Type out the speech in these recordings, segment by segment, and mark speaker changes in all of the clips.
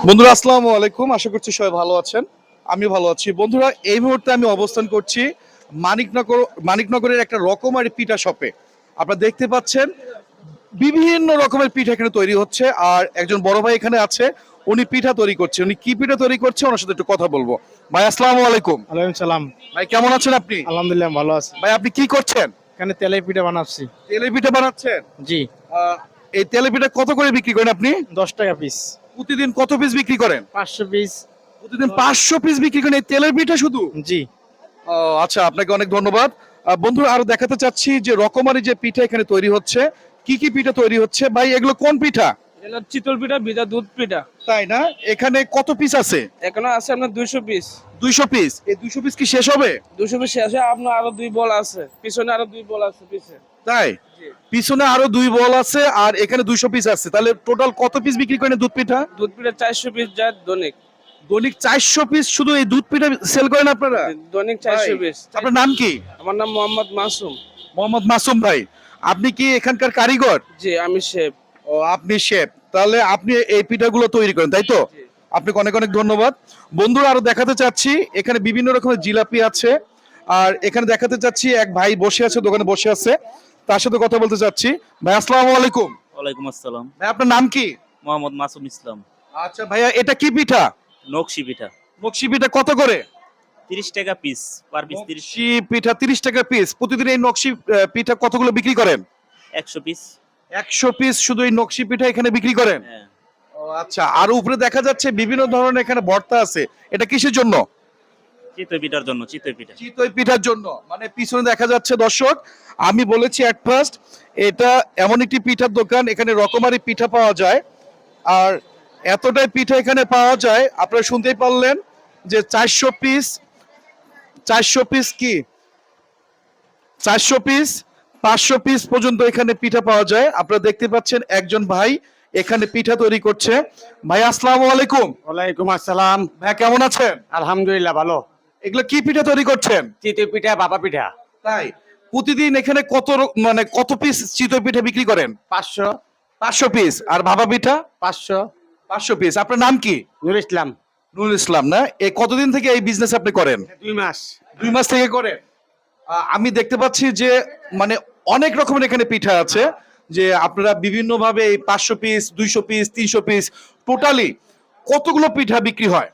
Speaker 1: বন্ধুরা আসসালামু আলাইকুম, আশা করছি সবাই ভালো আছেন। আমি ভালো আছি। বন্ধুরা এই মুহূর্তে আমি অবস্থান করছি মানিকনগরের একটা রকমারি পিঠা শপে। আপনারা দেখতে পাচ্ছেন বিভিন্ন রকমের পিঠা এখানে তৈরি হচ্ছে, আর একজন বড় ভাই এখানে আছে, উনি পিঠা তৈরি করছে। উনি কি পিঠা তৈরি করছে ওনার সাথে একটু কথা বলবো। ভাই আসসালামু আলাইকুম।
Speaker 2: ওয়ালাইকুম সালাম।
Speaker 1: ভাই কেমন আছেন আপনি?
Speaker 2: আলহামদুলিল্লাহ ভালো আছি।
Speaker 1: ভাই আপনি কি করছেন?
Speaker 2: এখানে তেলের পিঠা বানাচ্ছি।
Speaker 1: তেলের পিঠা বানাচ্ছেন?
Speaker 2: জি।
Speaker 1: আহ, এই তেলের পিঠা কত করে বিক্রি করেন আপনি?
Speaker 2: 10 টাকা পিস।
Speaker 1: প্রতিদিন কত পিস বিক্রি করেন?
Speaker 2: 500 পিস।
Speaker 1: প্রতিদিন 500 পিস বিক্রি করেন এই তেলের পিঠা শুধু?
Speaker 2: জি।
Speaker 1: ও আচ্ছা, আপনাকে অনেক ধন্যবাদ। বন্ধুরা আরো দেখাতে চাচ্ছি যে রকমারি যে পিঠা এখানে তৈরি হচ্ছে। কি কি পিঠা তৈরি হচ্ছে ভাই, এগুলো কোন পিঠা?
Speaker 3: এটা চিতল পিঠা, ভিজা দুধ পিঠা।
Speaker 1: তাই না? এখানে কত পিস আছে?
Speaker 3: এখানে আছে আপনার 200 পিস।
Speaker 1: 200 পিস। এই 200 পিস কি শেষ হবে?
Speaker 3: 200 পিস শেষে আপনার আরো 2 বল আছে, পিছনে আরো 2 বল আছে পিছে।
Speaker 1: তাই? পিছনে আরো 2 বল আছে আর এখানে 200 পিস আছে, তাহলে টোটাল কত পিস বিক্রি করেন দুধ পিঠা?
Speaker 3: দুধ পিঠা 400 পিস যায় দৈনিক।
Speaker 1: দৈনিক 400 পিস শুধু এই দুধ পিঠা সেল করেন আপনারা?
Speaker 3: দৈনিক 400 পিস।
Speaker 1: আপনার নাম কি?
Speaker 3: আমার নাম মোহাম্মদ মাসুম।
Speaker 1: মোহাম্মদ মাসুম ভাই। আপনি কি এখানকার কারিগর?
Speaker 3: জি, আমি শেফ।
Speaker 1: ও আপনি শেফ, তাহলে আপনি এই পিঠাগুলো তৈরি করেন তাই তো? আপনাকে অনেক অনেক ধন্যবাদ। বন্ধুরা আরো দেখাতে চাচ্ছি এখানে বিভিন্ন রকমের জিলাপি আছে, আর এখানে দেখাতে চাচ্ছি এক ভাই বসে আছে, দোকানে বসে আছে, তার সাথে কথা বলতে চাচ্ছি। ভাই আসসালামু আলাইকুম।
Speaker 4: ওয়ালাইকুম আসসালাম।
Speaker 1: ভাই আপনার নাম কি?
Speaker 4: মোহাম্মদ মাসুম ইসলাম।
Speaker 1: আচ্ছা ভাইয়া, এটা কি পিঠা?
Speaker 4: নকশি পিঠা।
Speaker 1: নকশি পিঠা কত করে?
Speaker 4: 30 টাকা পিস, পার পিস 30।
Speaker 1: নকশি পিঠা 30 টাকা পিস। প্রতিদিন এই নকশি পিঠা কতগুলো বিক্রি করেন?
Speaker 4: 100 পিস।
Speaker 1: 100 পিস শুধু এই নকশি পিঠা এখানে বিক্রি করেন?
Speaker 4: হ্যাঁ।
Speaker 1: ও আচ্ছা, আর উপরে দেখা যাচ্ছে বিভিন্ন ধরনের এখানে ভর্তা আছে, এটা কিসের জন্য?
Speaker 4: চিতই পিঠার জন্য, চিতই পিঠা।
Speaker 1: চিতই পিঠার জন্য। মানে পিছনে দেখা যাচ্ছে দর্শক, আমি বলেছি এট ফার্স্ট এটা এমন একটি পিঠার দোকান, এখানে রকমারি পিঠা পাওয়া যায়, আর এতটাই পিঠা এখানে পাওয়া যায় আপনারা শুনতেই পারলেন যে 400 পিস, 400 পিস কি 400 পিস 500 পিস পর্যন্ত এখানে পিঠা পাওয়া যায়। আপনারা দেখতে পাচ্ছেন একজন ভাই এখানে পিঠা তৈরি করছে। ভাই আসসালামু আলাইকুম।
Speaker 2: ওয়ালাইকুম আসসালাম।
Speaker 1: ভাই কেমন আছেন?
Speaker 2: আলহামদুলিল্লাহ ভালো।
Speaker 1: এগুলো কি পিঠা তৈরি করছেন?
Speaker 2: চিতই পিঠা, ভাপা পিঠা।
Speaker 1: তাই? প্রতিদিন এখানে মানে কত পিস চিতই পিঠা বিক্রি করেন?
Speaker 2: 500।
Speaker 1: 500 পিস। আর ভাপা পিঠা?
Speaker 2: 500।
Speaker 1: 500 পিস। আপনার নাম কি?
Speaker 2: নুর ইসলাম।
Speaker 1: নুরুল ইসলাম না? এই কতদিন থেকে এই বিজনেস আপনি করেন?
Speaker 2: 2 মাস।
Speaker 1: 2 মাস থেকে করেন। আমি দেখতে পাচ্ছি যে মানে অনেক রকমের এখানে পিঠা আছে, যে আপনারা বিভিন্ন ভাবে এই 500 পিস, 200 পিস, 300 পিস, টোটালি কতগুলো পিঠা বিক্রি হয়?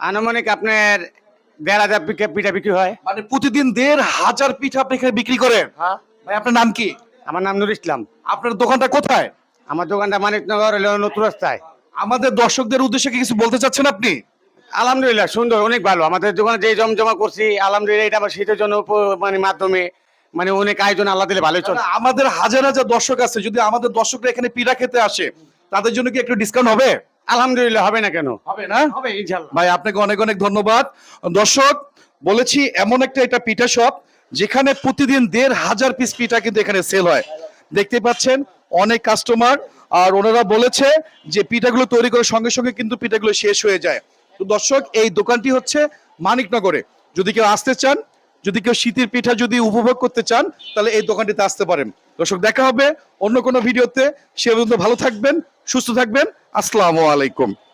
Speaker 2: আনুমানিক আপনার 1,500 পিঠা বিক্রি হয়।
Speaker 1: মানে প্রতিদিন 1,500 পিঠা আপনি এখানে বিক্রি করেন?
Speaker 2: হ্যাঁ।
Speaker 1: ভাই আপনার নাম কি?
Speaker 2: আমার নাম নুর ইসলাম।
Speaker 1: আপনার দোকানটা কোথায়?
Speaker 2: আমার দোকানটা মানিকনগর হলো নতুন রাস্তায়।
Speaker 1: আমাদের দর্শকদের উদ্দেশ্যে কি কিছু বলতে চাচ্ছেন আপনি?
Speaker 2: আলহামদুলিল্লাহ সুন্দর, অনেক ভালো। আমাদের দোকানে যে জমজমা করছি আলহামদুলিল্লাহ, এটা আমার শীতের জন্য মানে মাধ্যমে মানে অনেক আয়োজন আল্লাহ দিলে ভালোই চলে।
Speaker 1: আমাদের হাজার হাজার দর্শক আছে, যদি আমাদের দর্শকরা এখানে পিঠা খেতে আসে তাদের জন্য কি একটু ডিসকাউন্ট হবে?
Speaker 2: আলহামদুলিল্লাহ, হবে না কেন?
Speaker 1: হবে না?
Speaker 2: হবে ইনশাআল্লাহ।
Speaker 1: ভাই আপনাকে অনেক অনেক ধন্যবাদ। দর্শক বলেছি এমন একটা এটা পিঠা শপ যেখানে প্রতিদিন 1,500 পিস পিঠা কিন্তু এখানে সেল হয়। দেখতে পাচ্ছেন অনেক কাস্টমার, আর ওনারা বলেছে যে পিঠাগুলো তৈরি করার সঙ্গে সঙ্গে কিন্তু পিঠাগুলো শেষ হয়ে যায়। তো দর্শক এই দোকানটি হচ্ছে মানিকনগরে। যদি কেউ আসতে চান, যদি কেউ শীতের পিঠা যদি উপভোগ করতে চান, তাহলে এই দোকানটিতে আসতে পারেন। দর্শক দেখা হবে অন্য কোনো ভিডিওতে। সে পর্যন্ত ভালো থাকবেন, সুস্থ থাকবেন। আসসালামু আলাইকুম।